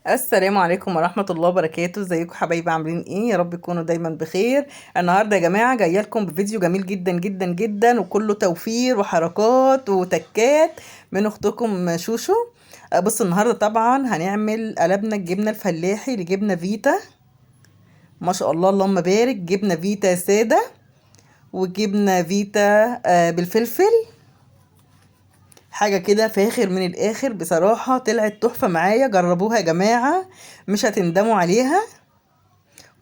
السلام عليكم ورحمة الله وبركاته. ازيكم حبايبي؟ عاملين ايه؟ يا رب تكونوا دايما بخير. النهارده يا جماعة جايه لكم بفيديو جميل جدا جدا جدا، وكله توفير وحركات وتكات من اختكم شوشو. بص، النهارده طبعا هنعمل قلبنا الجبنة الفلاحي لجبنة فيتا. ما شاء الله اللهم بارك، جبنة فيتا سادة وجبنة فيتا بالفلفل. حاجة كده فاخر من الآخر، بصراحة طلعت تحفة معايا. جربوها يا جماعة، مش هتندموا عليها.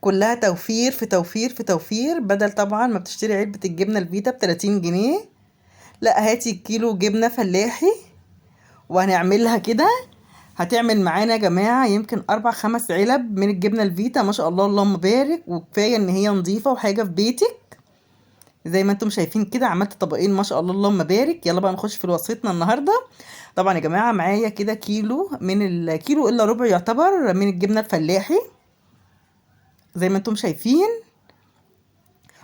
كلها توفير في توفير في توفير. بدل طبعا ما بتشتري علبة الجبنة الفيتا ب30 جنيه، لا هاتي كيلو جبنة فلاحي وهنعملها كده. هتعمل معانا يا جماعة يمكن 4 5 علب من الجبنة الفيتا. ما شاء الله اللهم بارك، وكفاية ان هي نظيفة وحاجة في بيتك. زي ما انتم شايفين كده عملت طبقين، ما شاء الله اللهم بارك. يلا بقى نخش في وصفتنا النهاردة. طبعا يا جماعة معايا كده كيلو، من الكيلو الا ربع يعتبر، من الجبنة الفلاحي زي ما انتم شايفين.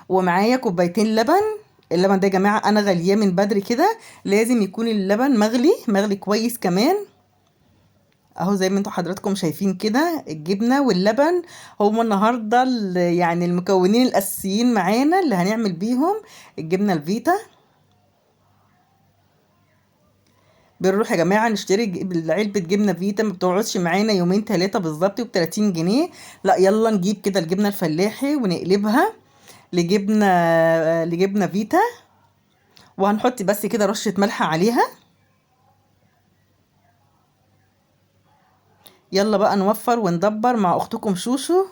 ومعايا كوبايتين لبن. اللبن ده يا جماعة انا غلياه من بدري كده، لازم يكون اللبن مغلي مغلي كويس كمان. اهو زي ما انتوا حضراتكم شايفين كده الجبنة واللبن هما النهاردة يعني المكونين الاساسيين معانا اللي هنعمل بيهم الجبنة الفيتا. بنروح يا جماعة نشتري علبة جبنة فيتا، ما بتقعدش معانا يومين 3 بالظبط ب30 جنيه. لا يلا نجيب كده الجبنة الفلاحي ونقلبها لجبنة فيتا. وهنحط بس كده رشة ملح عليها. يلا بقى نوفر وندبر مع اختكم شوشو.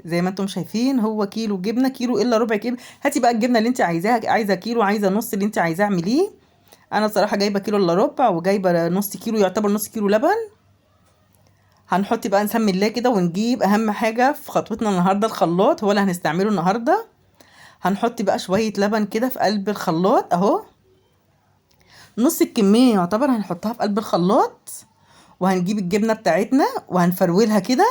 زي ما انتم شايفين هو كيلو جبنه، كيلو الا ربع كيلو. هاتي بقى الجبنه اللي انت عايزاها، عايزه كيلو عايزه نص، اللي انت عايزاه اعمليه. انا بصراحه جايبه كيلو الا ربع، وجايبه نص كيلو، يعتبر نص كيلو لبن. هنحط بقى نسمي الله كده، ونجيب اهم حاجه في خطوتنا النهارده الخلاط، هو اللي هنستعمله النهارده. هنحط بقى شويه لبن كده في قلب الخلاط اهو. نص الكميه يعتبر هنحطها في قلب الخلاط. وهنجيب الجبنه بتاعتنا وهنفرولها كده.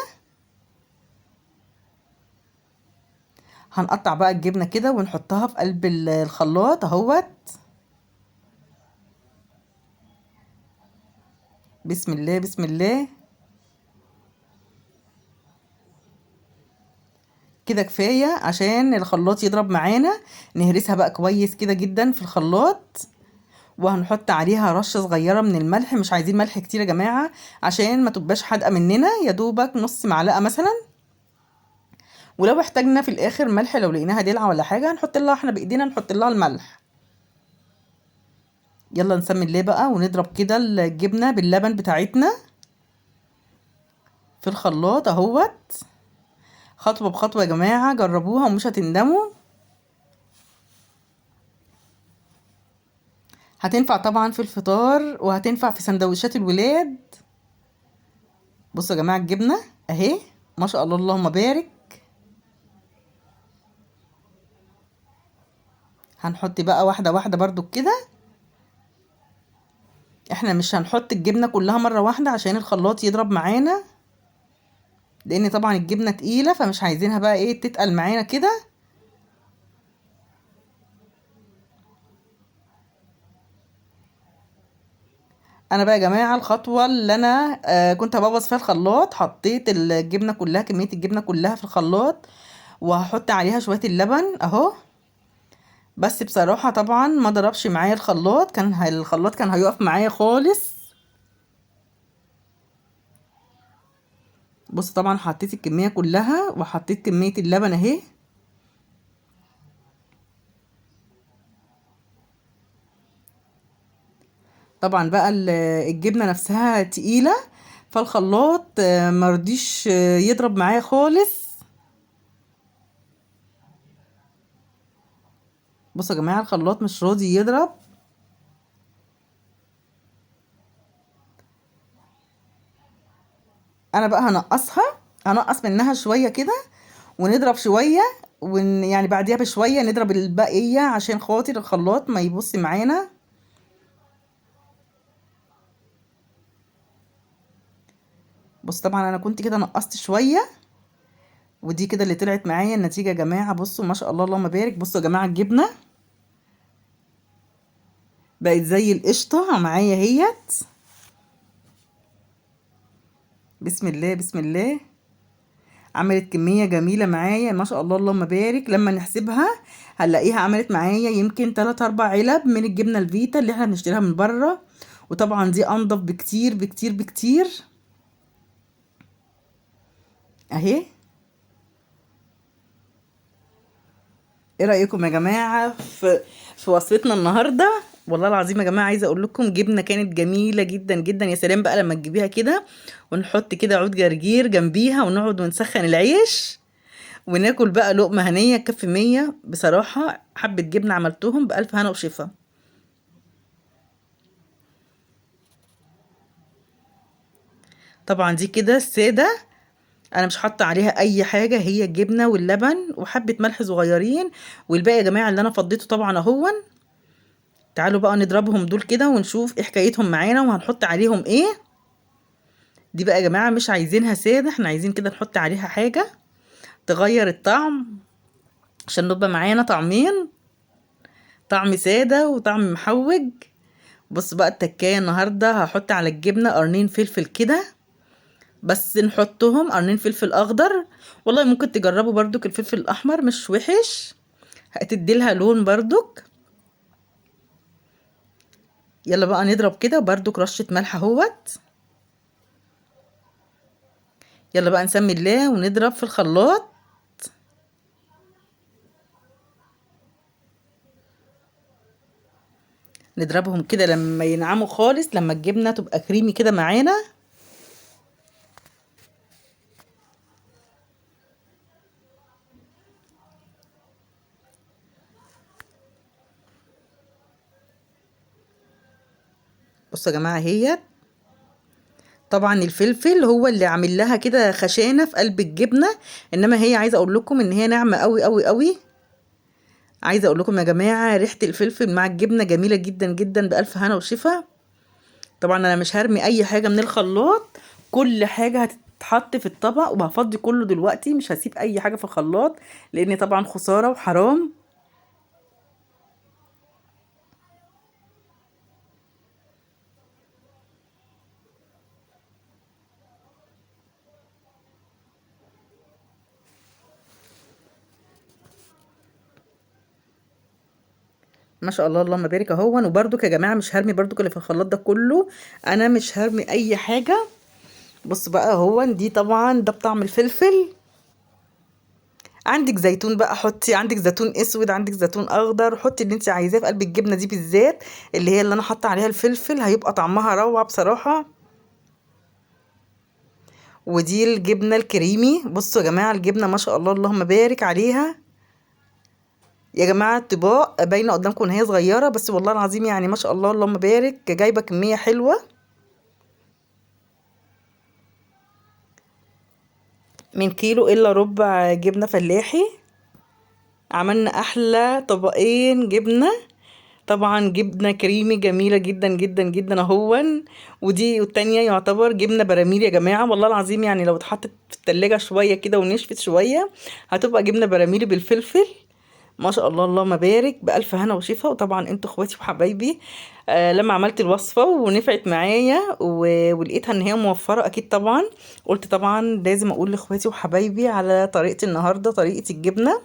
هنقطع بقى الجبنة كده ونحطها في قلب الخلاط اهوت. بسم الله بسم الله. كده كفاية عشان الخلاط يضرب معانا. نهرسها بقى كويس كده جدا في الخلاط. وهنحط عليها رشة صغيرة من الملح، مش عايزين ملح كتير يا جماعة عشان ما تبقاش حادقة مننا، يا دوبك نص معلقة مثلا. ولو احتاجنا في الاخر ملح، لو لقيناها دلعة ولا حاجة هنحط لها احنا بايدينا، نحط لها الملح. يلا نسمي الله بقى ونضرب كده الجبنة باللبن بتاعتنا في الخلاط اهوت. خطوة بخطوة يا جماعة، جربوها ومش هتندموا. هتنفع طبعا في الفطار، وهتنفع في سندوتشات الولاد. بصوا يا جماعة الجبنة اهي، ما شاء الله اللهم بارك. هنحط بقى واحدة واحدة برضو كده. احنا مش هنحط الجبنة كلها مرة واحدة عشان الخلاط يضرب معانا، لان طبعا الجبنة تقيلة، فمش عايزينها بقى ايه تتقل معانا كده. انا بقى يا جماعة الخطوة اللي انا كنت هبوظ فيها الخلاط، حطيت الجبنة كلها، كمية الجبنة كلها في الخلاط. وهحط عليها شوية اللبن اهو. بس بصراحة طبعا ما ضربش معايا الخلاط، الخلاط كان هيقف معايا خالص. بص طبعا حطيت الكمية كلها وحطيت كمية اللبن اهي. طبعا بقى الجبنة نفسها تقيلة، فالخلاط مرضيش يضرب معايا خالص. بصوا يا جماعة الخلاط مش راضي يضرب. انا بقى هنقص منها شوية كده، ونضرب شوية. يعني بعديها بشوية نضرب البقية عشان خاطر الخلاط ما يبص معانا. بص طبعا انا كنت كده نقصت شوية، ودي كده اللي طلعت معايا النتيجة يا جماعة. بصوا ما شاء الله اللهم بارك. بصوا يا جماعة الجبنة بقت زي القشطة معايا اهيت. بسم الله بسم الله. عملت كمية جميلة معايا ما شاء الله اللهم بارك. لما نحسبها هنلاقيها عملت معايا يمكن 3 4 علب من الجبنة الفيتا اللي احنا بنشتريها من بره، وطبعا دي انضف بكتير بكتير بكتير اهي. ايه رأيكم يا جماعة في وصفتنا النهاردة؟ والله العظيم يا جماعة عايزة اقول لكم جبنة كانت جميلة جدا جدا. يا سلام بقى لما تجيبيها كده ونحط كده عود جرجير جنبيها ونقعد ونسخن العيش وناكل بقى لقمة هنية كف 100. بصراحة حبة جبنة عملتهم بألف هنا وشفا. طبعا دي كده السادة، انا مش حاطه عليها اي حاجه، هي الجبنه واللبن وحبه ملح صغيرين، والباقي يا جماعه اللي انا فضيته طبعا اهون. تعالوا بقى نضربهم دول كده ونشوف ايه حكايتهم معانا وهنحط عليهم ايه. دي بقى يا جماعه مش عايزينها ساده، احنا عايزين كده نحط عليها حاجه تغير الطعم عشان نبقى معانا طعمين، طعم ساده وطعم محوج. بص بقى التكايه النهارده هحط على الجبنه قرنين فلفل كده، بس نحطهم قرنين فلفل اخضر. والله ممكن تجربوا برضك الفلفل الاحمر مش وحش، هتديلها لون برضك. يلا بقى نضرب كده برضك رشة ملح اهوت. يلا بقى نسمي الله ونضرب في الخلاط. نضربهم كده لما ينعموا خالص، لما الجبنة تبقى كريمي كده معانا. بصوا يا جماعة اهيت. طبعا الفلفل هو اللي عامل لها كده خشانة في قلب الجبنة، انما هي عايزة اقول لكم ان هي ناعمة قوي قوي قوي. عايزة اقول لكم يا جماعة ريحة الفلفل مع الجبنة جميلة جدا جدا بألف هنا وشفا. طبعا انا مش هرمي اي حاجة من الخلاط، كل حاجة هتتحط في الطبق وهفضي كله دلوقتي، مش هسيب اي حاجة في الخلاط لان طبعا خسارة وحرام. ما شاء الله اللهم بارك اهون. وبرده يا جماعه مش هرمي برده اللي في الخلاط ده كله، انا مش هرمي اي حاجه. بص بقى اهو دي طبعا ده بطعم الفلفل. عندك زيتون بقى حطي، عندك زيتون اسود، عندك زيتون اخضر، حطي اللي انت عايزاه في قلب الجبنه دي بالذات اللي هي اللي انا حاطه عليها الفلفل، هيبقى طعمها روعه بصراحه. ودي الجبنه الكريمي. بصوا يا جماعه الجبنه ما شاء الله اللهم بارك عليها. يا جماعه الطباق باينه قدامكم ان هي صغيره، بس والله العظيم يعني ما شاء الله اللهم بارك جايبه كميه حلوه. من كيلو الا ربع جبنه فلاحي. عملنا احلى طبقين جبنه. طبعا جبنه كريمي جميله جدا جدا جدا اهون. ودي والتانية يعتبر جبنه براميل يا جماعه، والله العظيم يعني لو اتحطت في التلاجة شويه كده ونشفت شويه هتبقى جبنه براميل بالفلفل. ما شاء الله اللهم بارك بألف هنا وشفا. وطبعا انتوا اخواتي وحبايبي، لما عملت الوصفة ونفعت معايا ولقيتها ان هي موفرة اكيد طبعا قلت طبعا لازم اقول لاخواتي وحبايبي على طريقة النهاردة، طريقة الجبنة.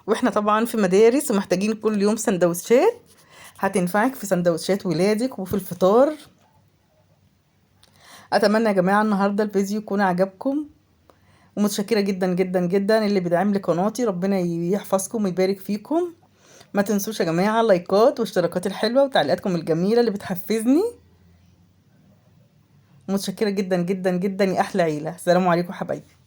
واحنا طبعا في مدارس ومحتاجين كل يوم سندوتشات، هتنفعك في سندوتشات ولادك وفي الفطار. اتمنى يا جماعة النهاردة الفيديو يكون عجبكم، ومتشكرة جدا جدا جدا اللي بيدعم لي قناتي، ربنا يحفظكم ويبارك فيكم. ما تنسوش يا جماعة اللايكات واشتراكات الحلوة وتعليقاتكم الجميلة اللي بتحفزني. متشكرة جدا جدا جدا يا أحلى عيلة. السلام عليكم حبايبي.